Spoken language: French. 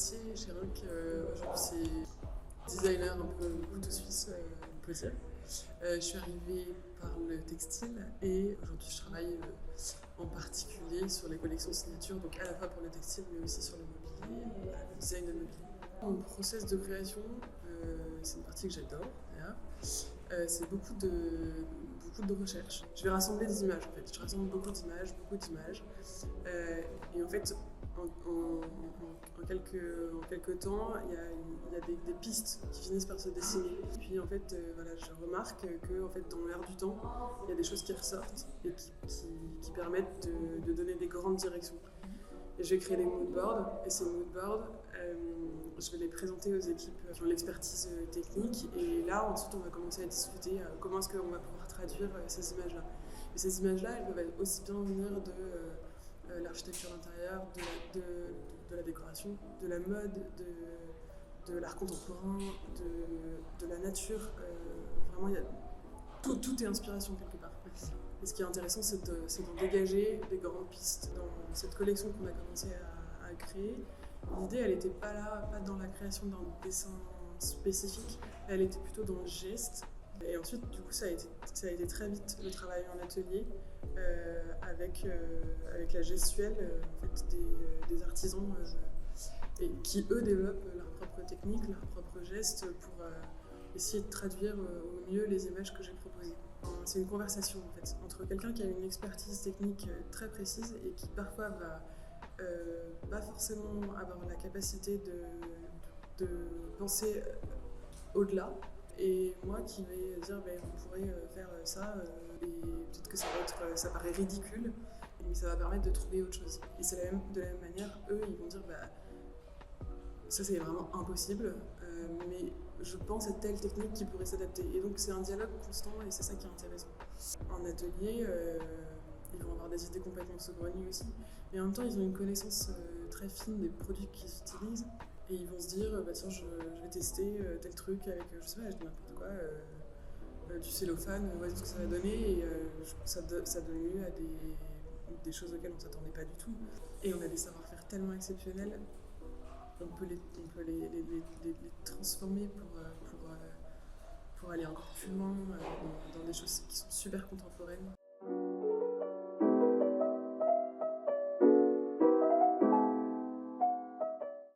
métier chez Rock, aujourd'hui c'est designer un peu couteau suisse, on peut dire. Je suis arrivée par le textile et aujourd'hui je travaille en particulier sur les collections signature, donc à la fois pour le textile mais aussi sur le mobilier, le design de mobilier. Mon process de création, c'est une partie que j'adore d'ailleurs. C'est beaucoup de recherche. Je vais rassembler des images en fait. Je rassemble beaucoup d'images. Et en fait, en quelques temps, il y a des pistes qui finissent par se dessiner. Et puis en fait, voilà, je remarque que en fait, dans l'air du temps, il y a des choses qui ressortent et qui permettent de donner des grandes directions. Et je vais créer des moodboards, et ces moodboards, je vais les présenter aux équipes qui ont l'expertise technique. Et là, ensuite, on va commencer à discuter comment est-ce qu'on va pouvoir traduire ces images-là. Et ces images-là, elles peuvent aussi bien venir de l'architecture intérieure, de la décoration, de la mode, de l'art contemporain, de la nature. Vraiment, tout est inspiration quelque part. Et ce qui est intéressant, c'est d'en dégager des grandes pistes. Dans cette collection qu'on a commencé à créer, l'idée, elle n'était pas là, pas dans la création d'un dessin spécifique, elle était plutôt dans le geste. Et ensuite, du coup, ça a été très vite le travail en atelier avec la gestuelle en fait, des artisans et qui, eux, développent leur propre technique, leurs propres gestes pour essayer de traduire au mieux les images que j'ai proposées. C'est une conversation en fait, entre quelqu'un qui a une expertise technique très précise et qui parfois va pas forcément avoir la capacité de penser au-delà, et moi qui vais dire on pourrait faire ça et peut-être que ça paraît ridicule, mais ça va permettre de trouver autre chose. Et c'est de la même manière, eux ils vont dire ça c'est vraiment impossible, mais je pense à telle technique qui pourrait s'adapter. Et donc c'est un dialogue constant et c'est ça qui est intéressant. En atelier, ils vont avoir des idées complètement saugrenues aussi, mais en même temps ils ont une connaissance très fine des produits qu'ils utilisent. Et ils vont se dire, tiens, je vais tester tel truc avec, je sais pas, je dis n'importe quoi, du cellophane, voyons ce que ça va donner. Et ça donne lieu à des choses auxquelles on ne s'attendait pas du tout. Et on a des savoir-faire tellement exceptionnels, on peut les transformer pour aller encore plus loin dans des choses qui sont super contemporaines.